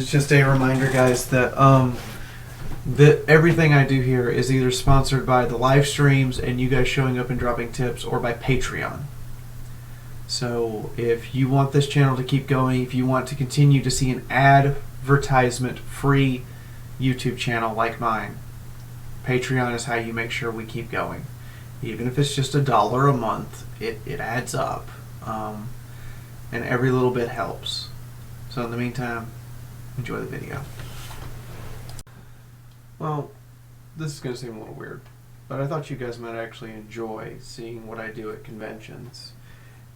is just a reminder, guys, that everything I do here is either sponsored by the live streams and you guys showing up and dropping tips, or by Patreon. So if you want this channel to keep going, if you want to continue to see an advertisement-free YouTube channel like mine, Patreon is how you make sure we keep going. Even if it's just $1 a month, it adds up. And every little bit helps. So in the meantime, enjoy the video. Well, this is going to seem a little weird, but I thought you guys might actually enjoy seeing what I do at conventions.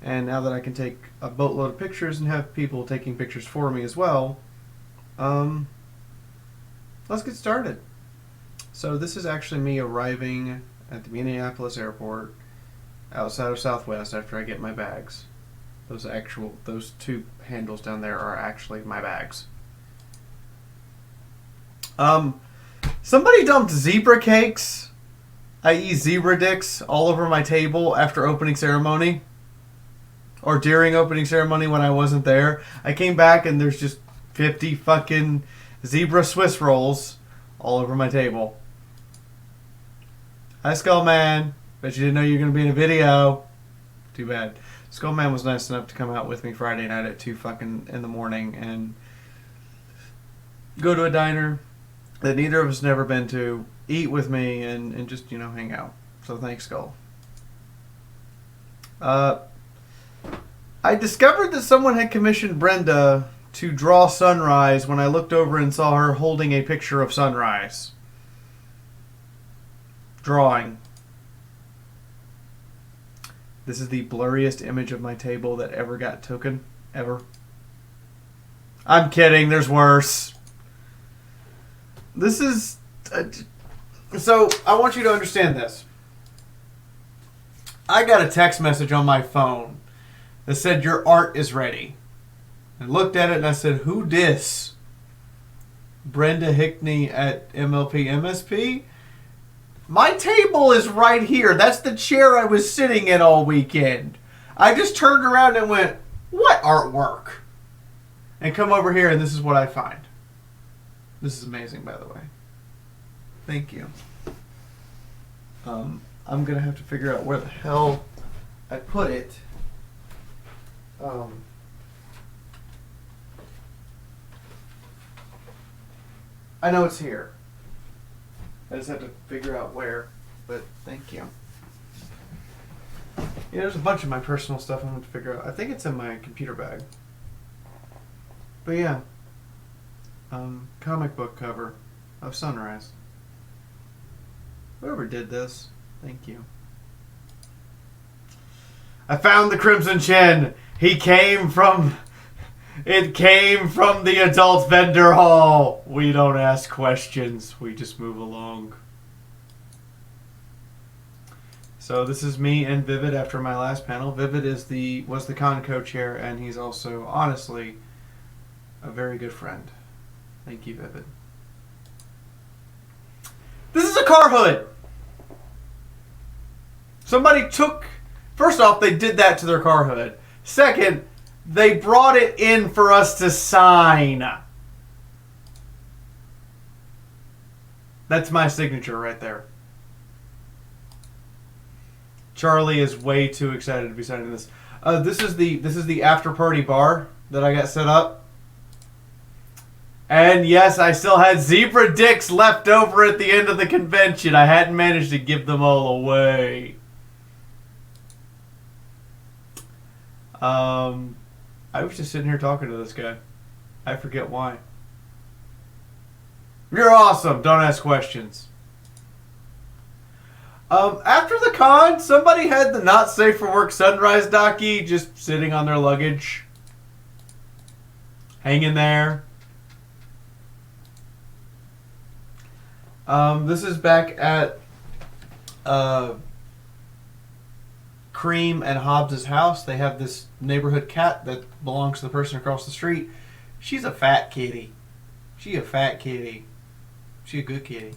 And now that I can take a boatload of pictures and have people taking pictures for me as well, let's get started. So this is actually me arriving at the Minneapolis airport outside of Southwest after I get my bags. Those two handles down there are actually my bags. Somebody dumped zebra cakes, i.e. zebra dicks, all over my table after opening ceremony. Or during opening ceremony when I wasn't there. I came back and there's just 50 fucking zebra Swiss rolls all over my table. Hi, Skullman. Bet you didn't know you were going to be in a video. Too bad. Skullman was nice enough to come out with me Friday night at 2 fucking in the morning and go to a diner that neither of us never been to, eat with me, and just, hang out. So thanks, Skull. I discovered that someone had commissioned Brenda to draw sunrise when I looked over and saw her holding a picture of sunrise. Drawing. This is the blurriest image of my table that ever got taken. Ever. I'm kidding. There's worse. This is... so, I want you to understand this. I got a text message on my phone that said, your art is ready. I looked at it and I said, who dis? Brenda Hickney at MLP MSP? My table is right here. That's the chair I was sitting in all weekend. I just turned around and went, what artwork? And come over here and this is what I find. This is amazing, by the way. Thank you. I'm going to have to figure out where the hell I put it. I know it's here. I just have to figure out where, but thank you. Yeah, there's a bunch of my personal stuff I want to figure out. I think it's in my computer bag. But yeah. Comic book cover of Sunrise. Whoever did this, thank you. I found the Crimson Chin. It came from the adult vendor hall. We don't ask questions. We just move along. So this is me and Vivid after my last panel. Vivid was the con co-chair, and he's also, honestly, a very good friend. Thank you, Vivid. This is a car hood. Somebody took... First off, they did that to their car hood. Second, they brought it in for us to sign. That's my signature right there. Charlie is way too excited to be signing this. This is the after party bar that I got set up. And yes, I still had zebra dicks left over at the end of the convention. I hadn't managed to give them all away. I was just sitting here talking to this guy. I forget why. You're awesome. Don't ask questions. After the con, somebody had the not safe for work Sunrise docky just sitting on their luggage. Hanging there. This is back at Cream and Hobbs's house. They have this neighborhood cat that belongs to the person across the street. She's a fat kitty. She a fat kitty. She a good kitty.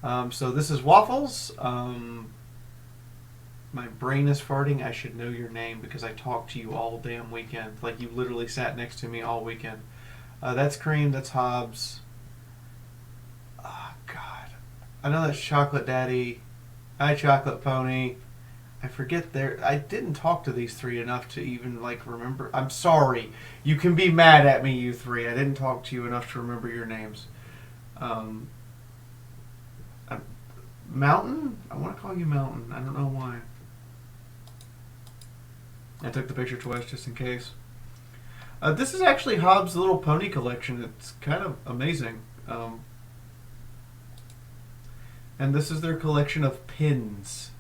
So this is Waffles. My brain is farting. I should know your name because I talked to you all damn weekend. Like, you literally sat next to me all weekend. That's Cream. That's Hobbs. Oh, God. I know that's Chocolate Daddy. Hi, Chocolate Pony. I forget I didn't talk to these three enough to even, like, remember. I'm sorry. You can be mad at me, you three. I didn't talk to you enough to remember your names. Mountain? I want to call you Mountain. I don't know why. I took the picture twice just in case. This is actually Hobbs' Little Pony collection. It's kind of amazing. And this is their collection of pins.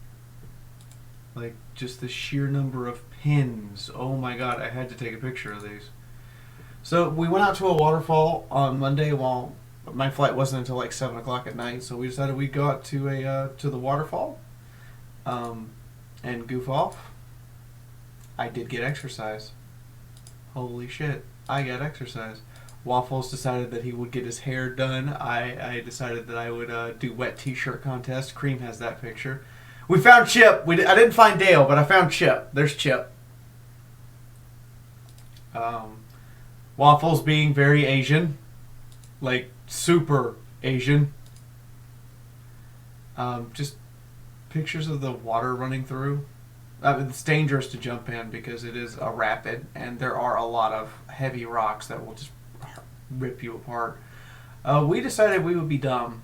Like, just the sheer number of pins. Oh my god, I had to take a picture of these. So, we went out to a waterfall on Monday while my flight wasn't until like 7 o'clock at night. So, we decided we'd go out to the waterfall and goof off. I did get exercise. Holy shit, I got exercise. Waffles decided that he would get his hair done. I decided that I would do wet t-shirt contest. Cream has that picture. We found Chip. I didn't find Dale, but I found Chip. There's Chip. Waffles being very Asian. Like, super Asian. Just pictures of the water running through. It's dangerous to jump in because it is a rapid, and there are a lot of heavy rocks that will just rip you apart. We decided we would be dumb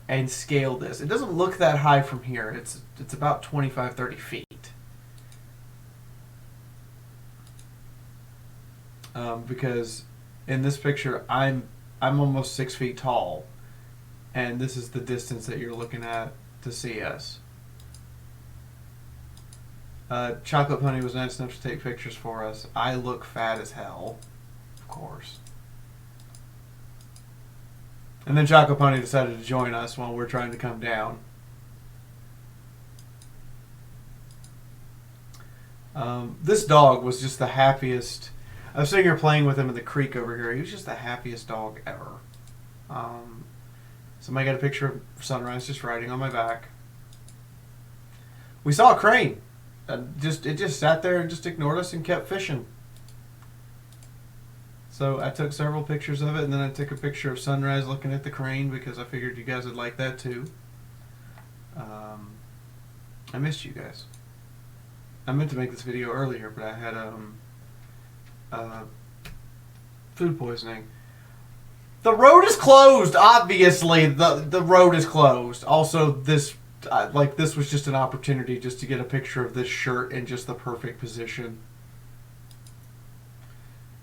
and scale this. It doesn't look that high from here. It's about 25-30 feet. Because in this picture I'm almost 6 feet tall, and this is the distance that you're looking at to see us. Chocolate Pony was nice enough to take pictures for us. I look fat as hell, of course. And then Chocolate Pony decided to join us while we're trying to come down. This dog was just the happiest. I was sitting here playing with him in the creek over here. He was just the happiest dog ever. Somebody got a picture of Sunrise just riding on my back. We saw a crane. It just sat there and just ignored us and kept fishing. So I took several pictures of it, and then I took a picture of Sunrise looking at the crane because I figured you guys would like that too. I missed you guys. I meant to make this video earlier, but I had food poisoning. The road is closed. Obviously, the road is closed. Also, this was just an opportunity just to get a picture of this shirt in just the perfect position.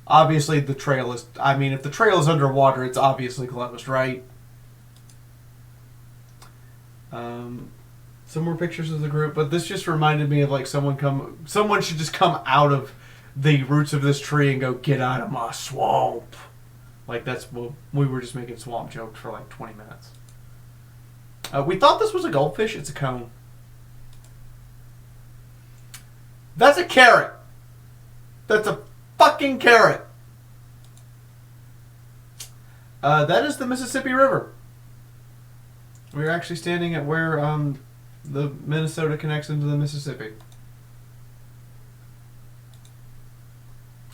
Obviously, the trail is... I mean, if the trail is underwater, it's obviously closed, right? Some more pictures of the group, but this just reminded me of, like, someone should just come out of the roots of this tree and go, "Get out of my swamp." Like, we were just making swamp jokes for, like, 20 minutes. We thought this was a goldfish. It's a cone. That's a carrot. That's a fucking carrot. That is the Mississippi River. We're actually standing at where the Minnesota connects into the Mississippi.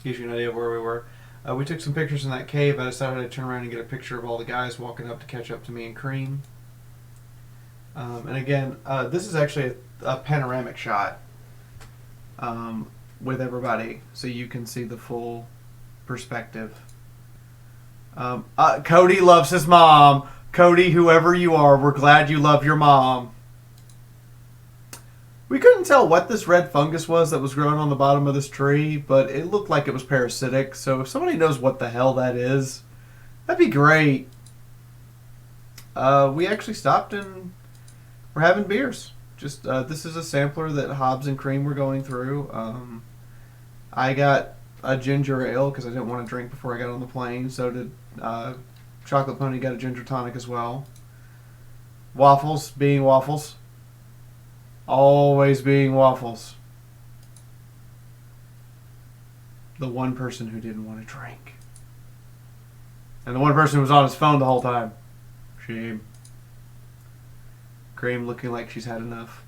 Gives you an idea of where we were. We took some pictures in that cave. I decided I'd turn around and get a picture of all the guys walking up to catch up to me and Cream. And again, this is actually a panoramic shot with everybody, so you can see the full perspective. Cody loves his mom. Cody, whoever you are, we're glad you love your mom. We couldn't tell what this red fungus was that was growing on the bottom of this tree, but it looked like it was parasitic, so if somebody knows what the hell that is, that'd be great. We actually stopped and we're having beers. Just this is a sampler that Hobbs and Cream were going through. I got a ginger ale because I didn't want to drink before I got on the plane. So did Chocolate Pony. Got a ginger tonic as well. Waffles being waffles. Always being waffles. The one person who didn't want to drink. And the one person who was on his phone the whole time. Shame. Cream looking like she's had enough.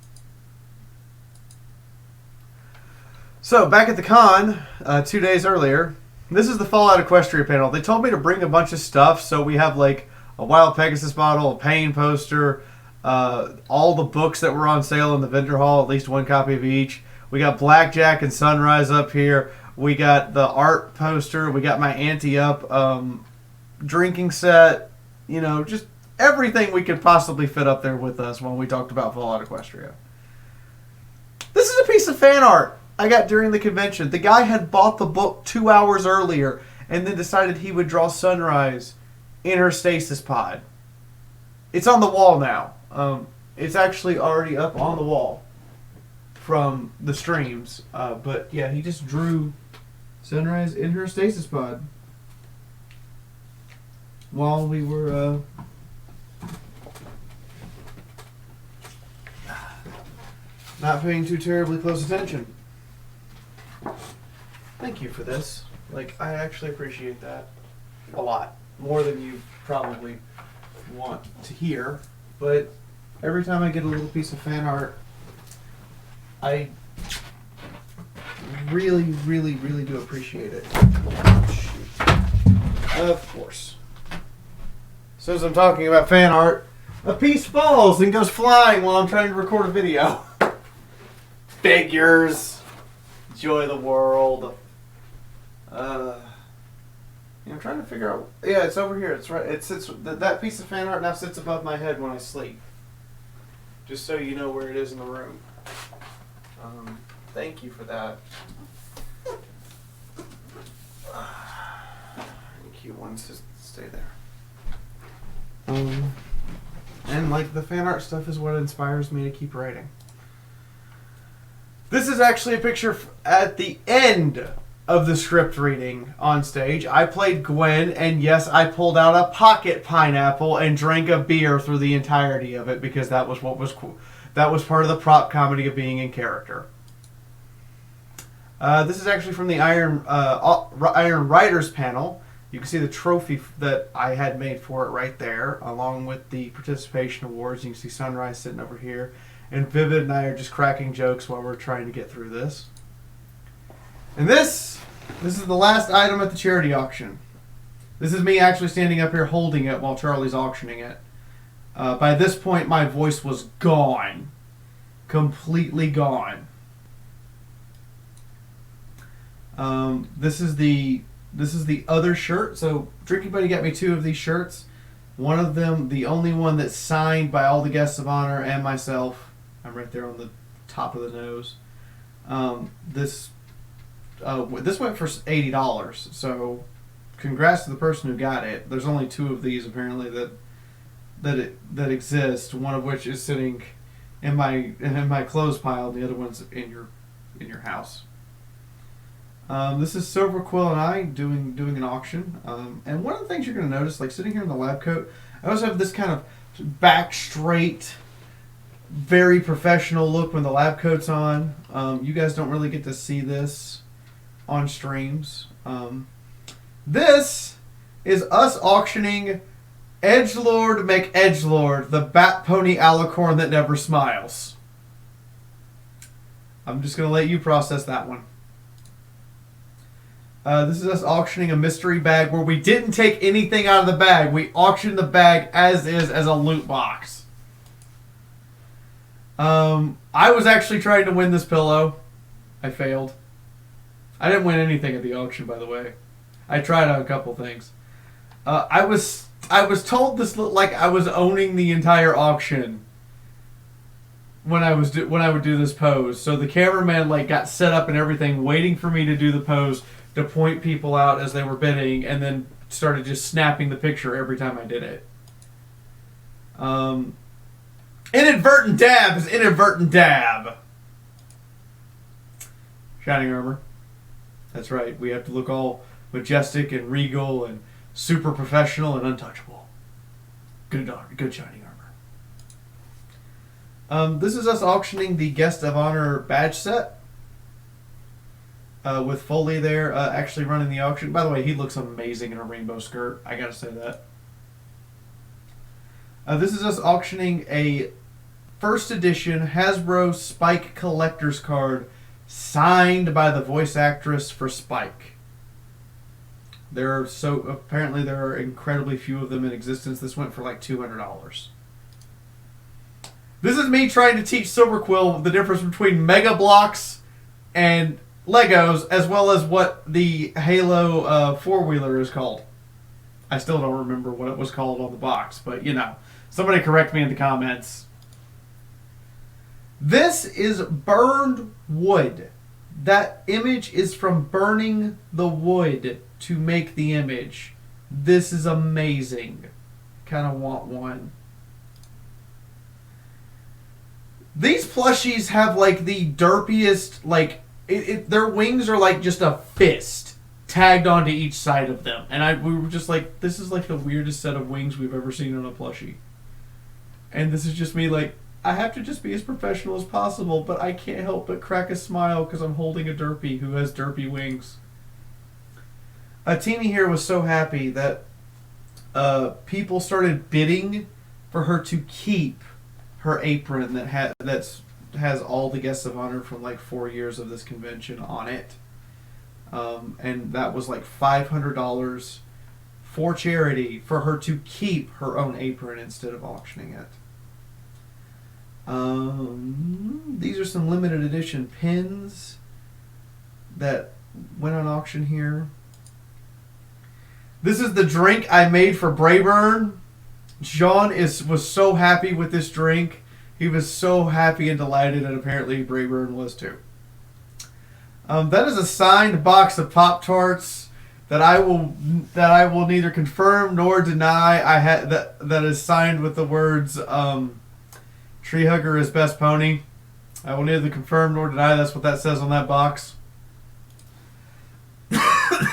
So, back at the con, 2 days earlier, this is the Fallout Equestria panel. They told me to bring a bunch of stuff, so we have like a Wild Pegasus bottle, a Pain poster, all the books that were on sale in the vendor hall, at least one copy of each. We got Blackjack and Sunrise up here. We got the art poster. We got my Ante-Up drinking set. You know, just everything we could possibly fit up there with us when we talked about Fallout Equestria. This is a piece of fan art I got during the convention. The guy had bought the book 2 hours earlier and then decided he would draw Sunrise in her stasis pod. It's on the wall now. It's actually already up on the wall from the streams. But yeah, he just drew Sunrise in her stasis pod while we were not paying too terribly close attention. Thank you for this. Like, I actually appreciate that a lot. More than you probably want to hear. But every time I get a little piece of fan art, I really, really, really do appreciate it. Of course. So as I'm talking about fan art, a piece falls and goes flying while I'm trying to record a video. Figures. Joy the world. I'm trying to figure out. Yeah, it's over here. It's right. It sits. That piece of fan art now sits above my head when I sleep. Just so you know where it is in the room. Thank you for that. Cute ones just stay there. And like the fan art stuff is what inspires me to keep writing. This is actually a picture at the end of the script reading on stage. I played Gwen, and yes, I pulled out a pocket pineapple and drank a beer through the entirety of it because that was what was cool. That was part of the prop comedy of being in character. This is actually from the Iron Writers panel. You can see the trophy that I had made for it right there, along with the participation awards. You can see Sunrise sitting over here. And Vivid and I are just cracking jokes while we're trying to get through this. And this is the last item at the charity auction. This is me actually standing up here holding it while Charlie's auctioning it. By this point, my voice was gone. Completely gone. This is the other shirt. So Drinking Buddy got me 2 of these shirts. One of them, the only one that's signed by all the guests of honor and myself. I'm right there on the top of the nose. This went for $80. So congrats to the person who got it. There's only 2 of these apparently that exist. One of which is sitting in my clothes pile. And the other one's in your house. This is Silver Quill and I doing an auction. And one of the things you're going to notice, like sitting here in the lab coat, I also have this kind of back straight, very professional look when the lab coat's on. You guys don't really get to see this on streams. This is us auctioning Edgelord McEdgelord, the bat pony alicorn that never smiles. I'm just going to let you process that one. This is us auctioning a mystery bag where we didn't take anything out of the bag. We auctioned the bag as is, as a loot box. I was actually trying to win this pillow. I failed. I didn't win anything at the auction, by the way. I tried out a couple things. I was told this looked like I was owning the entire auction when I would do this pose. So the cameraman got set up and everything, waiting for me to do the pose to point people out as they were bidding, and then started just snapping the picture every time I did it. Inadvertent dab is inadvertent dab. Shining armor. That's right. We have to look all majestic and regal and super professional and untouchable. Good shining armor. This is us auctioning the Guest of Honor badge set. With Foley there actually running the auction. By the way, he looks amazing in a rainbow skirt. I gotta say that. This is us auctioning a first edition Hasbro Spike collector's card signed by the voice actress for Spike. Apparently there are incredibly few of them in existence. This went for like $200. This is me trying to teach Silverquill the difference between Mega Blocks and Legos, as well as what the Halo four-wheeler is called. I still don't remember what it was called on the box, but you know, somebody correct me in the comments. This is burned wood. That image is from burning the wood to make the image. This is amazing. Kind of want one. These plushies have like the derpiest, like, their wings are like just a fist tagged onto each side of them. And we were just like, this is like the weirdest set of wings we've ever seen on a plushie. And this is just me like, I have to just be as professional as possible, but I can't help but crack a smile because I'm holding a derpy who has derpy wings. Teeny here was so happy that people started bidding for her to keep her apron that has all the guests of honor from like 4 years of this convention on it. And that was like $500 for charity for her to keep her own apron instead of auctioning it. These are some limited edition pins that went on auction here. This is the drink I made for Brayburn. John was so happy with this drink. He was so happy and delighted, and apparently Brayburn was too. That is a signed box of Pop-Tarts that I will neither confirm nor deny. That is signed with the words Tree Hugger is best pony. I will neither confirm nor deny that's what that says on that box.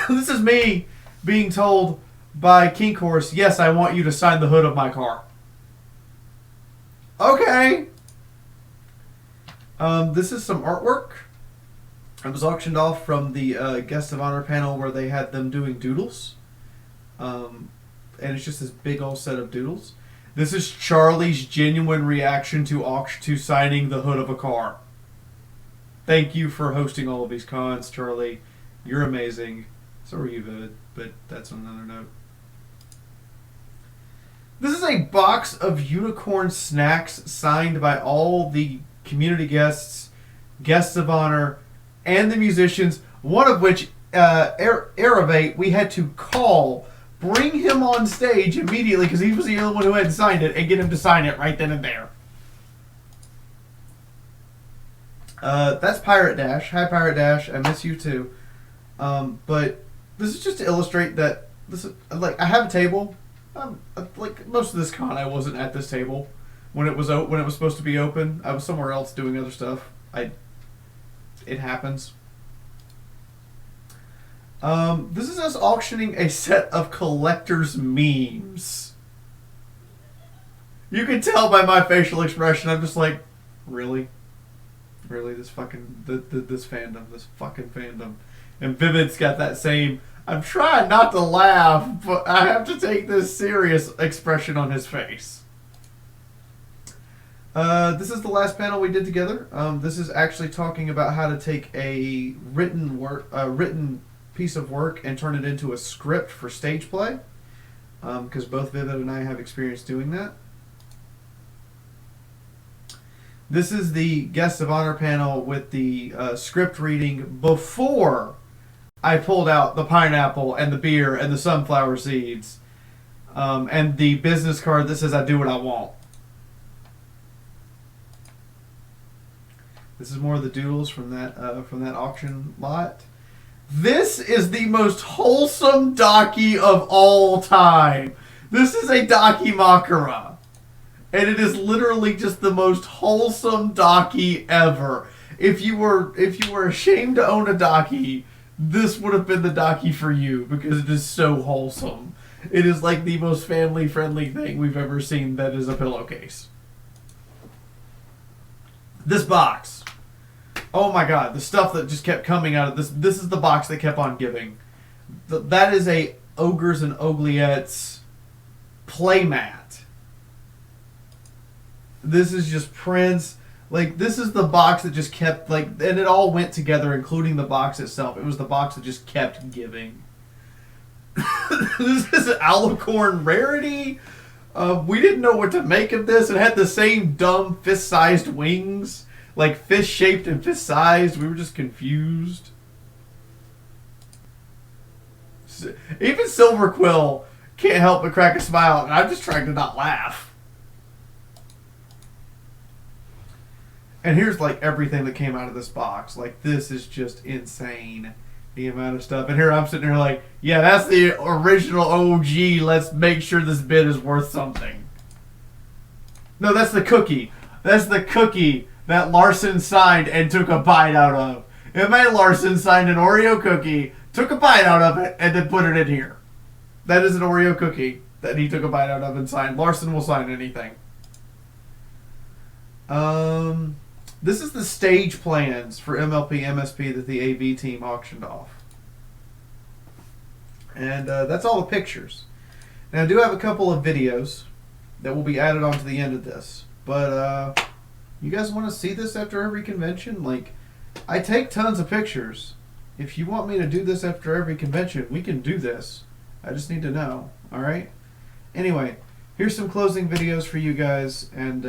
This is me being told by King Horse, yes, I want you to sign the hood of my car. Okay. This is some artwork. It was auctioned off from the Guest of Honor panel where they had them doing doodles. And it's just this big old set of doodles. This is Charlie's genuine reaction to signing the hood of a car. Thank you for hosting all of these cons, Charlie. You're amazing. So are you, Vivid, but that's on another note. This is a box of unicorn snacks signed by all the community guests, guests of honor, and the musicians, one of which, Aravate, we had to call, bring him on stage immediately because he was the only one who hadn't signed it, and get him to sign it right then and there. That's Pirate Dash. Hi, Pirate Dash. I miss you too. But this is just to illustrate that this is, like, I have a table. Like most of this con, I wasn't at this table when it was supposed to be open. I was somewhere else doing other stuff. It happens. This is us auctioning a set of collector's memes. You can tell by my facial expression. I'm just like, really, this fucking this fucking fandom. And Vivid's got that same, I'm trying not to laugh, but I have to take this serious expression on his face. This is the last panel we did together. This is actually talking about how to take a written piece of work and turn it into a script for stage play. Because both Vivid and I have experience doing that. This is the Guest of Honor panel with the script reading before I pulled out the pineapple and the beer and the sunflower seeds. And the business card that says I do what I want. This is more of the doodles from that auction lot. This is the most wholesome Daki of all time. This is a Daki Makara. And it is literally just the most wholesome Daki ever. If you were ashamed to own a Daki, this would have been the Daki for you because it is so wholesome. It is like the most family-friendly thing we've ever seen that is a pillowcase. This box. Oh my god, the stuff that just kept coming out of this. This is the box that kept on giving. That is a Ogres and Ogliettes playmat. This is just prints Like, this is the box that just kept, like, and it all went together, including the box itself. It was the box that just kept giving. This is an Alicorn rarity. We didn't know what to make of this. It had the same dumb fist-sized wings. Like, fist-shaped and fist-sized. We were just confused. Even Silver Quill can't help but crack a smile, and I'm just trying to not laugh. And here's, like, everything that came out of this box. Like, this is just insane, the amount of stuff. And here I'm sitting here like, yeah, that's the original OG. Let's make sure this bit is worth something. No, that's the cookie. That's the cookie that Larson signed and took a bite out of. M.A. Larson signed an Oreo cookie, took a bite out of it, and then put it in here. That is an Oreo cookie that he took a bite out of and signed. Larson will sign anything. This is the stage plans for MLP MSP that the AV team auctioned off. And that's all the pictures. Now I do have a couple of videos that will be added onto the end of this. But you guys want to see this after every convention? Like, I take tons of pictures. If you want me to do this after every convention, we can do this. I just need to know. Alright? Anyway, here's some closing videos for you guys. And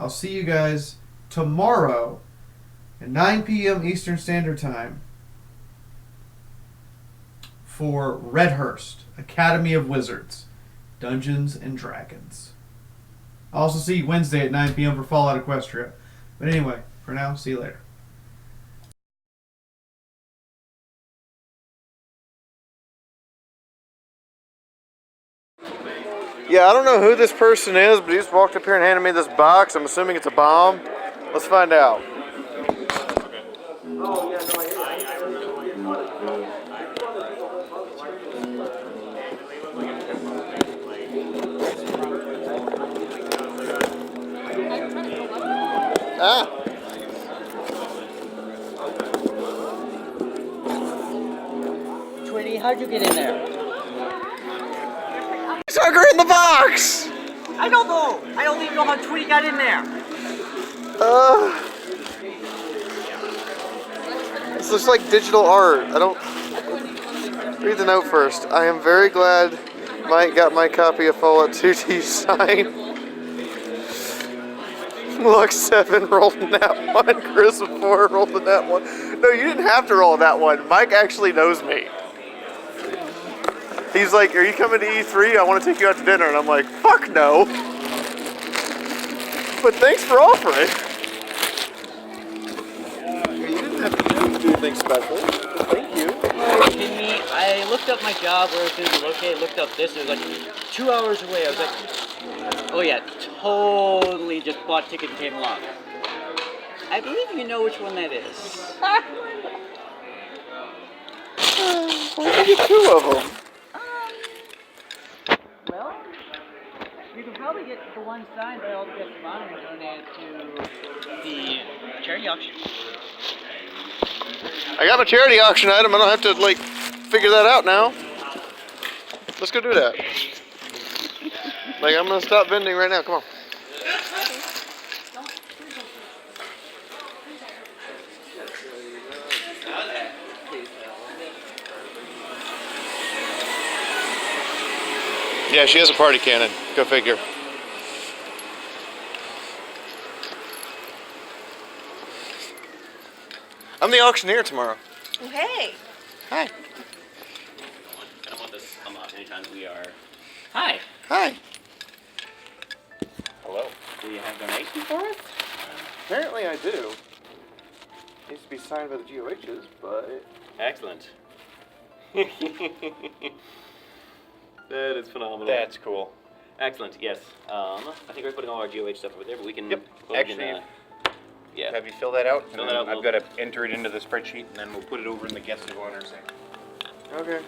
I'll see you guys tomorrow at 9 p.m. Eastern Standard Time for Redhurst, Academy of Wizards, Dungeons and Dragons. I'll also see you Wednesday at 9 p.m. for Fallout Equestria. But anyway, for now, see you later. Yeah, I don't know who this person is, but he just walked up here and handed me this box. I'm assuming it's a bomb. Let's find out. Ah. Twitty, how'd you get in there? Sucker in the box! I don't know. I don't even know how Twitty got in there. This looks like digital art. I don't... Read the note first. I am very glad Mike got my copy of Fallout 2D signed. Lux 7 rolled in that one. Chris 4 rolled in that one. No, you didn't have to roll that one. Mike actually knows me. He's like, are you coming to E3? I want to take you out to dinner. And I'm like, fuck no. But thanks for offering. You didn't have to do anything special. Thank you. Kidding me? I looked up my job where it's going to be located, looked up this, it was like 2 hours away. I was like, oh yeah, totally just bought ticket and came along. I believe you know which one that is. Why did you get 2 of them? Well, you can probably get the one signed by all the guests of honor and donate it to the charity auction. I got my charity auction item. I don't have to, like, figure that out now. Let's go do that. Like, I'm going to stop vending right now. Come on. Yeah, she has a party cannon. Go figure. I'm the auctioneer tomorrow. Oh, hey. Hi. I don't want this unlocked anytime we are. Hi. Hi. Hello. Do you have donations for us? Apparently I do. Needs to be signed by the GOHs, but... Excellent. That is phenomenal. That's cool. Excellent, yes. I think we're putting all our GOH stuff over there, but we can... Yep. well, we can, Actually, yeah. have you fill that out? Fill that out, I've got to enter it into the spreadsheet, and then we'll put it over in the guest of honor section. Okay.